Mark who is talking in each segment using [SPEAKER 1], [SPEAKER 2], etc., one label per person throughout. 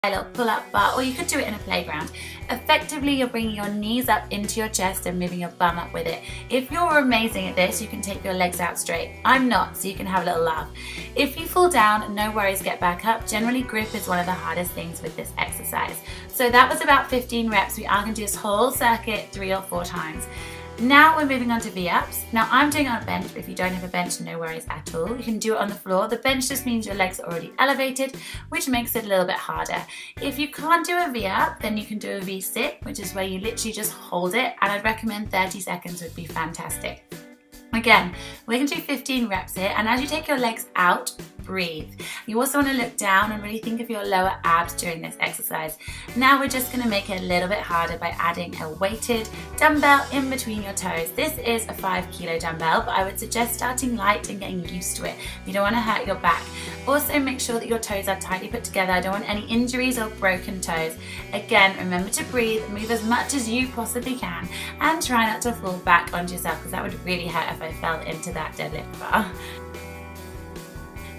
[SPEAKER 1] a little pull-up bar, or you could do it in a playground. Effectively, you're bringing your knees up into your chest and moving your bum up with it. If you're amazing at this, you can take your legs out straight. I'm not, so you can have a little laugh. If you fall down, no worries, get back up. Generally, grip is one of the hardest things with this exercise. So that was about 15 reps. We are going to do this whole circuit 3 or 4 times. Now we're moving on to V-ups. Now I'm doing it on a bench, but if you don't have a bench, no worries at all. You can do it on the floor. The bench just means your legs are already elevated, which makes it a little bit harder. If you can't do a V-up, then you can do a V-sit, which is where you literally just hold it, and I'd recommend 30 seconds would be fantastic. Again, we're going to do 15 reps here, and as you take your legs out, breathe. You also want to look down and really think of your lower abs during this exercise. Now we're just going to make it a little bit harder by adding a weighted dumbbell in between your toes. This is a 5 kilo dumbbell, but I would suggest starting light and getting used to it. You don't want to hurt your back. Also make sure that your toes are tightly put together. I don't want any injuries or broken toes. Again, remember to breathe, move as much as you possibly can, and try not to fall back onto yourself, because that would really hurt if I fell into that deadlift bar.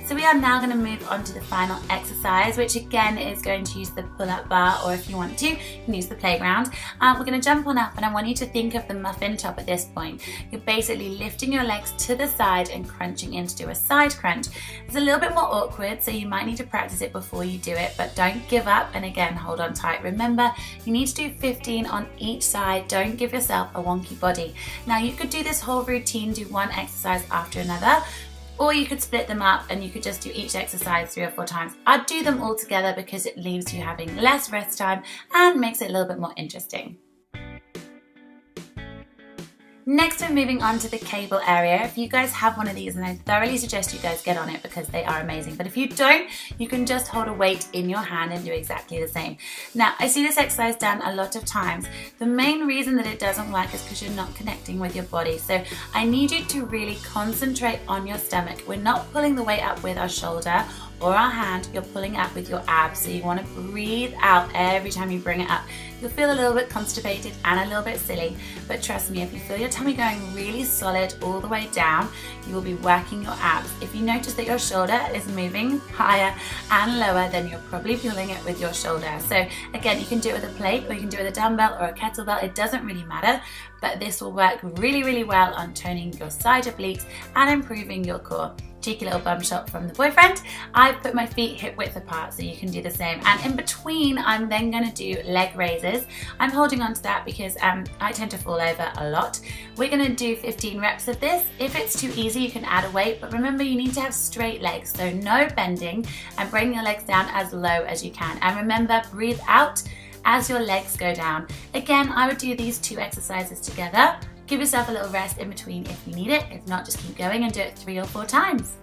[SPEAKER 1] So we are now going to move on to the final exercise, which again is going to use the pull-up bar, or if you want to, you can use the playground. We're going to jump on up, and I want you to think of the muffin top at this point. You're basically lifting your legs to the side and crunching in to do a side crunch. It's a little bit more awkward, so you might need to practice it before you do it, but don't give up, and again, hold on tight. Remember, you need to do 15 on each side. Don't give yourself a wonky body. Now you could do this whole routine, do one exercise after another, or you could split them up and you could just do each exercise 3 or 4 times. I'd do them all together because it leaves you having less rest time and makes it a little bit more interesting. Next, we're moving on to the cable area. If you guys have one of these, and I thoroughly suggest you guys get on it because they are amazing. But if you don't, you can just hold a weight in your hand and do exactly the same. Now, I see this exercise done a lot of times. The main reason that it doesn't work is because you're not connecting with your body. So I need you to really concentrate on your stomach. We're not pulling the weight up with our shoulder or our hand, you're pulling up with your abs. So you want to breathe out every time you bring it up. You'll feel a little bit constipated and a little bit silly, but trust me, if you feel your tummy going really solid all the way down, you will be working your abs. If you notice that your shoulder is moving higher and lower, then you're probably pulling it with your shoulder. So again, you can do it with a plate, or you can do it with a dumbbell or a kettlebell. It doesn't really matter, but this will work really, really well on toning your side obliques and improving your core. Cheeky little bum shot from the boyfriend. I've put my feet hip width apart so you can do the same. And in between, I'm then going to do leg raises. I'm holding on to that because I tend to fall over a lot. We're going to do 15 reps of this. If it's too easy, you can add a weight, but remember you need to have straight legs, so no bending, and bring your legs down as low as you can. And remember, breathe out as your legs go down. Again, I would do these 2 exercises together. Give yourself a little rest in between if you need it. If not, just keep going and do it 3 or 4 times.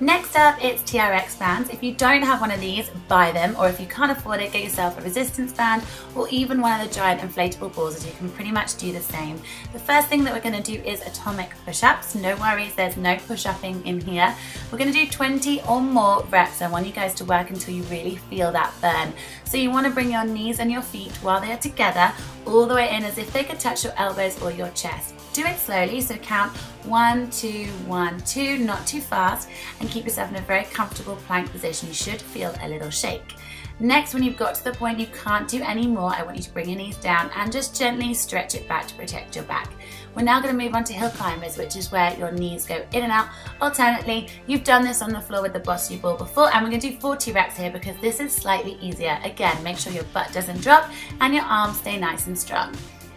[SPEAKER 1] Next up, it's TRX bands. If you don't have one of these, buy them, or if you can't afford it, get yourself a resistance band or even one of the giant inflatable balls, as you can pretty much do the same. The first thing that we're going to do is atomic push-ups. No worries, there's no push-upping in here. We're going to do 20 or more reps. I want you guys to work until you really feel that burn. So you want to bring your knees and your feet while they are together all the way in, as if they could touch your elbows or your chest. Do it slowly, so count 1, 2, 1, 2, not too fast, and keep yourself in a very comfortable plank position. You should feel a little shake. Next, when you've got to the point you can't do any more, I want you to bring your knees down and just gently stretch it back to protect your back. We're now going to move on to hill climbers, which is where your knees go in and out alternately. You've done this on the floor with the Boss You Ball before, and we're going to do 40 reps here because this is slightly easier. Again, make sure your butt doesn't drop and your arms stay nice and strong.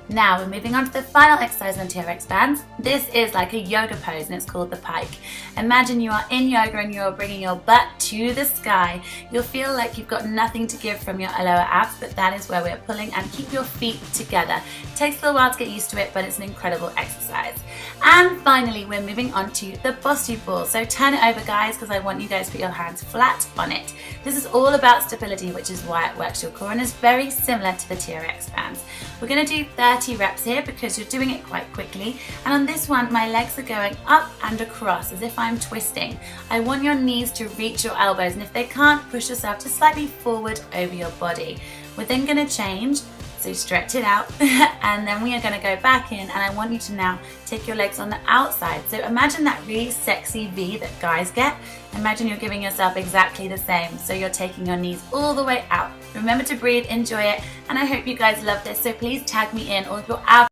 [SPEAKER 1] Now we're moving on to the final exercise on TRX bands. This is like a yoga pose and it's called the pike. Imagine you are in yoga and you're bringing your butt to the sky. You'll feel like you've got nothing to give from your lower abs, but that is where we're pulling, and keep your feet together. It takes a little while to get used to it, but it's an incredible exercise. And finally, we're moving on to the Boss You Ball. So turn it over, guys, because I want you guys to put your hands flat on it. This is all about stability, which is why it works your core and is very similar to the TRX bands. We're going to do 30 reps here because you're doing it quite quickly. And on this one, my legs are going up and across as if I'm twisting. I want your knees to reach your elbows, and if they can't, push yourself just slightly forward over your body. We're then going to change So stretch it out and then we are going to go back in, and I want you to now take your legs on the outside. So imagine that really sexy V that guys get. Imagine you're giving yourself exactly the same. So you're taking your knees all the way out. Remember to breathe, enjoy it, and I hope you guys love this. So please tag me in all of your abs